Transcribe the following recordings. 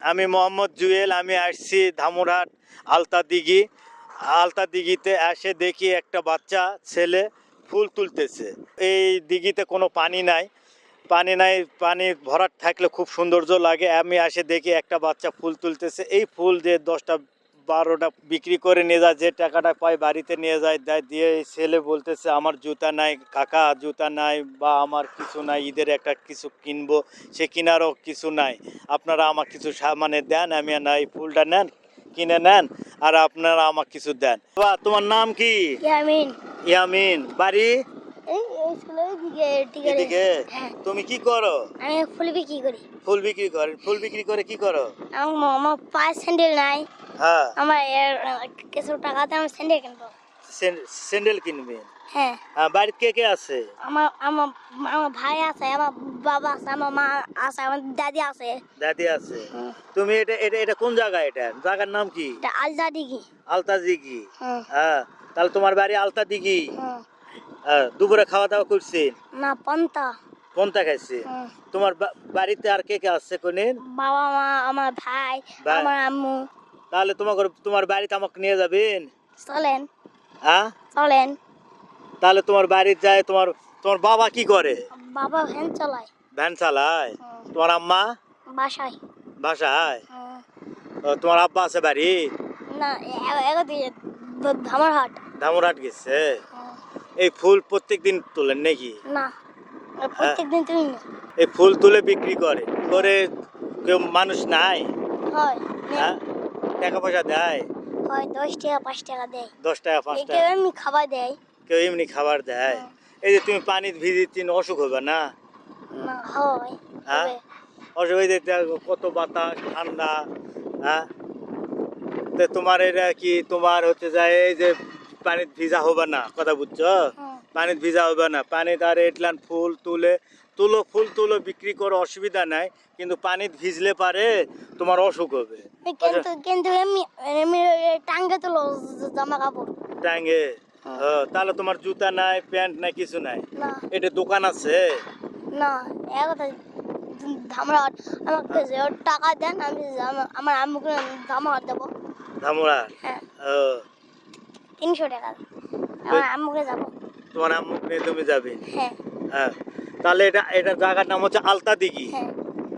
আমি মোহাম্মদ জুয়েল। আমি আসছি ধামুরহাট আলতা দিঘিতে এসে দেখি একটা বাচ্চা ছেলে ফুল তুলতেছে। এই দিঘিতে কোনো পানি নাই, পানি ভরাট থাকলে খুব সৌন্দর্য লাগে। আমি এসে দেখি একটা বাচ্চা ফুল তুলতেছে। এই ফুল যে 10টা 12টা বিক্রি করে নিয়ে যায়, যে টাকাটা পায় বাড়িতে নিয়ে যায়, দিয়ে এই ছেলে বলতেছে আমার জুতা নাই কাকা, জুতা নাই বা আমার কিছু নাই, ঈদের একটা কিছু কিনবো, সে কেনারও কিছু নাই, আপনারা আমার কিছু মানে দেন, আমি এই ফুলটা নেন, কিনে নেন, আর আপনারা আমাকে কিছু দেন। বাবা, তোমার নাম কি? ইয়ামিন। ইয়ামিন। বাড়ি এই স্কুলের দিকে এদিকে? হ্যাঁ। তুমি কি করো? আমি ফুল বিক্রি করি। ফুল বিক্রি করে? ফুল বিক্রি করে কি করো? আমার পায়ে স্যান্ডেল নাই। হ্যাঁ। আমার কিছু টাকাতে আমি স্যান্ডেল কিনবো। স্যান্ডেল কিনবে? হ্যাঁ। বাড়িতে কে কে আছে? আমার আমার আমার ভাই আছে, আমার বাবা আছে, আমার মা আছে, আমার দাদি আছে। দাদি আছে। তুমি এটা এটা এটা কোন জায়গা? এটা জায়গার নাম কি? এটা আলদা দিঘি। আলতা দিঘি। হুম। হ্যাঁ, তাহলে তোমার বাড়ি আলতা দিঘি। হুম। হ্যাঁ, দুপুরে খাওয়া দাওয়া করছেন? না, পন্তা। কোনটা খাইছে? হুম। তোমার বাড়িতে আর কে কে আছে কোনেন? বাবা মা, আমার ভাই, আমার আম্মু। তাহলে তোমার বাড়িতে আমাকে নিয়ে যাবেন? চলেন। হ্যাঁ, চলেন। তাহলে তোমার বাড়িতে যায়। তোমার তোমার বাবা কি করে? বাবা ভ্যান চালায়। ভ্যান চালায়? হুম। তোমার আম্মা? বাসায়। বাসায়? হুম। তোমার আব্বা আছে বাড়ি? না, এগোদিকে ধামরহাট। ধামরাট গেছে। হুম। এই ফুল প্রত্যেকদিন তোলেন নাকি? না, প্রত্যেকদিন তুই না। এই ফুল তুলে বিক্রি করে করে কেউ মানুষ নাই? হয়। হ্যাঁ, টাকা পয়সা দেয়? হয় 10 টাকা 5 টাকা দেয়। 10 টাকা 5 কেউ টাকা? এমনি খাবার দেয়। কেউ এমনি খাবার দেয়? এই যে তুমি পানি ভিজিচ্ছেন, অসুখ হবে না? না, হয়। হ্যাঁ, হবে। অসুখ হয়ে যেতে কত বাতাস ঠান্ডা। হ্যাঁ, তো তোমার এটা কি তোমার হচ্ছে যায় এই যে পানি ভিজা হবে না, কথা বুঝছো? পানি ভিজা হবে না, পানি তার এটলান ফুল ফুল তুলো বিক্রি করো, অসুবিধা নাই, কিন্তু পানি ভিজলে পারে তোমার অসুখ হবে। কিন্তু এমনি এমনি টাঙ্গে তোলো জামা কাপড়। টাঙ্গে? তাহলে তোমার জুতা নাই, প্যান্ট নাই, কিছু নাই? না। এটা দোকান আছে? না, একটা ধামরাট আমাকে যে টাকা দেন, আমি আমার আম্মুকে ধামরাট দেবো। ধামরা? হ্যাঁ। 300 টাকা আমার আম্মুকে যাবো। তোমার আম্মু নিয়ে তুমি যাবে? হ্যাঁ। হ্যাঁ, তাহলে এটা জায়গার নাম হচ্ছে আলতা দিঘি। হ্যাঁ।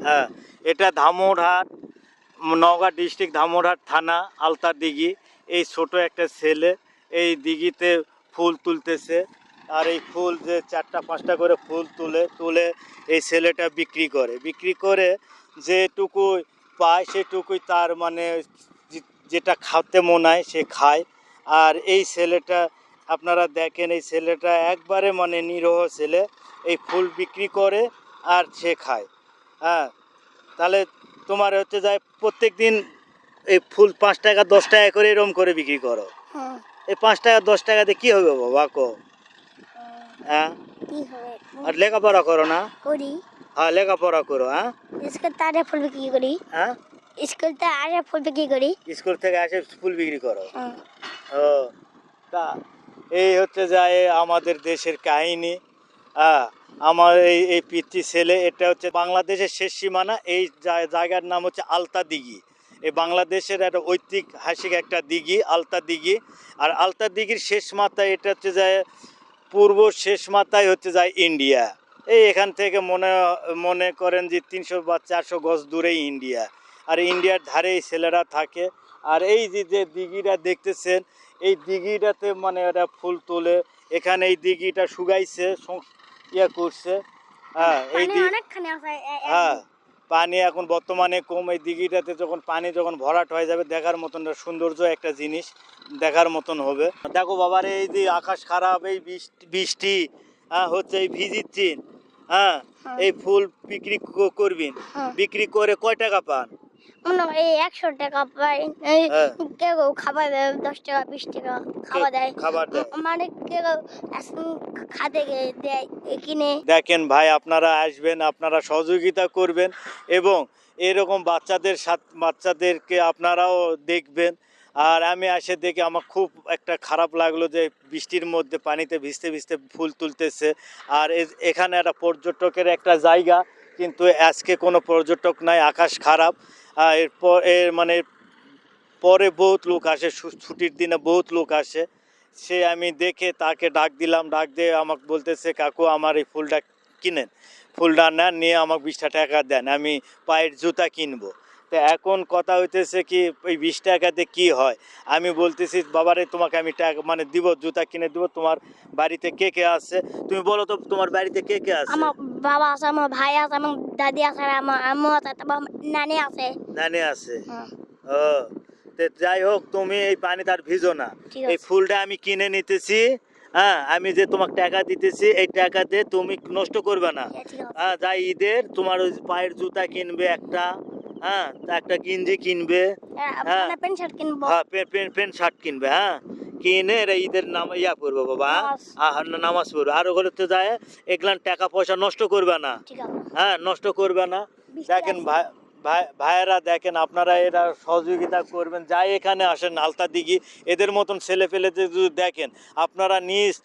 হ্যাঁ, এটা ধামরাট, নওগাঁ ডিস্ট্রিক্ট, ধামরাট থানা, আলতা দিঘি। এই ছোট একটা ছেলে এই দিঘিতে ফুল তুলতেছে। আর এই ফুল যে 4টা 5টা করে ফুল তুলে এই ছেলেটা বিক্রি করে যেটুকু পায় সেটুকুই তার মানে যেটা খাতে মনে হয় সে খায়। আর এই ছেলেটা আপনারা দেখেন, এই ছেলেটা একবারে মানে নিরহ ছেলে, এই ফুল বিক্রি করে আর সে খায়। হ্যাঁ, তাহলে তোমার হচ্ছে যায় প্রত্যেক দিন এই ফুল 5 টাকা 10 টাকা করে এরকম করে বিক্রি করো। এই 5 টাকা 10 টাকা দিয়ে কি হবে বাবা কো? হ্যাঁ, কি হবে? আর লেখাপড়া করো না? করি। হ্যাঁ, লেখাপড়া করো। হ্যাঁ, স্কুল তারে ফুল বিক্রি করি। হ্যাঁ, স্কুল তে আরে ফুল বিক্রি করি। স্কুল থেকে এসে ফুল বিক্রি করো? ও, তা এই হচ্ছে যায় আমাদের দেশের কাহিনী। হ্যাঁ, আমার এই পিচ্চি ছেলে, এটা হচ্ছে বাংলাদেশের শেষ সীমানা। এই জায়গার নাম হচ্ছে আলতা দিঘি। এই বাংলাদেশের একটা ঐতিহাসিক একটা দিঘি, আলতা দিঘি। আর আলতা দিঘির শেষ মাথায় এটা হচ্ছে যায় পূর্ব শেষ মাথায় হচ্ছে যায় ইন্ডিয়া। এই এখান থেকে মনে করেন যে 300 বা 400 গজ দূরেই ইন্ডিয়া। আর ইন্ডিয়ার ধারে এই ছেলেরা থাকে। আর এই যে দিঘিটা দেখতেছেন, এই দিঘিটাতে মানে ওরা ফুল তোলে। এখানে এই দিঘিটা শুকাইছে, করছে। হ্যাঁ, এই হ্যাঁ, পানি এখন বর্তমানে কম। এই দিঘিটাতে যখন পানি ভরাট হয়ে যাবে, দেখার মতন সৌন্দর্য একটা জিনিস দেখার মতন হবে। দেখো বাবার, এই যে আকাশ খারাপ, এই বৃষ্টি হচ্ছে, এই ভিজিচ্ছেন। হ্যাঁ, এই ফুল বিক্রি করবেন, বিক্রি করে কয় টাকা পান? এই 100 টাকা পাই। কেউ খাবার দেয় 10 টাকা 20 টাকা খাবার দেয়। মানে কেউ খাতে দেয় কিনে। দেখেন ভাই, আপনারা আসবেন, আপনারা সহযোগিতা করবেন এবং এরকম বাচ্চাদেরকে আপনারাও দেখবেন। আর আমি এসে দেখে আমার খুব একটা খারাপ লাগলো যে বৃষ্টির মধ্যে পানিতে ভিজতে ভিজতে ফুল তুলতেছে। আর এখানে একটা পর্যটকের একটা জায়গা, কিন্তু আজকে কোনো পর্যটক নাই, আকাশ খারাপ। এরপর মানে পরে বহুত লোক আসে, ছুটির দিনে বহুত লোক আসে। সে আমি দেখে তাকে ডাক দিলাম, ডাক দিয়ে আমাকে বলতেছে কাকু আমার এই ফুলটা কিনেন, ফুলটা নেন, নিয়ে আমাকে 20টা টাকা দেন, আমি পায়ের জুতা কিনবো। তো এখন কথা হইতেছে কি ওই 20 টাকাতে কি হয়? আমি বলতেছি বাবারে তোমাকে আমি টাকা মানে দিব, জুতা কিনে দিব। তোমার বাড়িতে কে কে আছে তুমি বলো তো, তোমার বাড়িতে কে কে আছে? আমার বাবা আছে, আমার ভাই আছে, আমার দাদি আছে, আমার আম্মু আছে, তারপর আমার নানি আছে। নানি আছে। হ্যাঁ, ও, তো যাই হোক, তুমি এই পানি তার ভিজো না। ঠিক এই আছে। ফুলটা আমি কিনে নিতেছি। হ্যাঁ, আমি যে তোমাকে টাকা দিতেছি এই টাকাতে তুমি নষ্ট করবে না। ঠিক আছে। হ্যাঁ, যাই ঈদের তোমার ওই পায়ের জুতা কিনবে একটা, হ্যাঁ, একটা গেঞ্জি কিনবে, হ্যাঁ, মানে প্যান্ট শার্ট কিনবো। হ্যাঁ, প্যান্ট শার্ট কিনবে, হ্যাঁ, কিনে এরা ঈদের নাম ইয়া করবো বাবা, নামাজ। নামাজ পড়বে। আর ওগুলো তো যায় এগুলান টাকা পয়সা নষ্ট করবে না। ঠিক আছে। হ্যাঁ, নষ্ট করবে না। দেখেন ভাইয়েরা, দেখেন আপনারা এরা সহযোগিতা করবেন, যাই এখানে আসেন আলতা দিঘি, এদের মতন ছেলে ফেলেতে যদি দেখেন আপনারা নিজ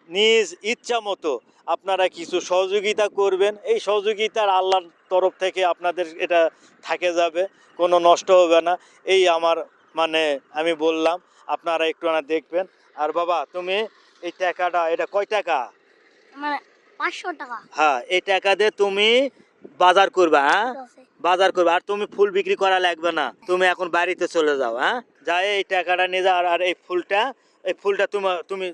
নিজ ইচ্ছা মতো আপনারা কিছু সহযোগিতা করবেন। এই সহযোগিতার আল্লাহর তরফ থেকে আপনাদের এটা থাকে যাবে, কোনো নষ্ট হবে না। এই আমার মানে আমি বললাম, আপনারা একটু না দেখবেন। আর বাবা তুমি এই টাকাটা, এটা কয় টাকা? মানে 500 টাকা। হ্যাঁ, এই টাকা দিয়ে তুমি বাজার করবা, হ্যাঁ, ঠিক আছে। বাজার করবে। আর তুমি ফুল বিক্রি করা লাগবে না, তুমি এখন বাড়িতে চলে যাও। হ্যাঁ, যাই এই টাকাটা নিয়ে যাও। আর এই ফুলটা তুমি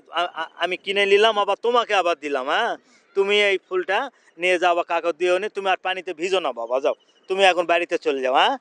আমি কিনে নিলাম, আবার তোমাকে আবার দিলাম। হ্যাঁ, তুমি এই ফুলটা নিয়ে যাও, বা কাগজ দিও নি, তুমি আর পানিতে ভিজো না বাবা, যাও তুমি এখন বাড়িতে চলে যাও। হ্যাঁ।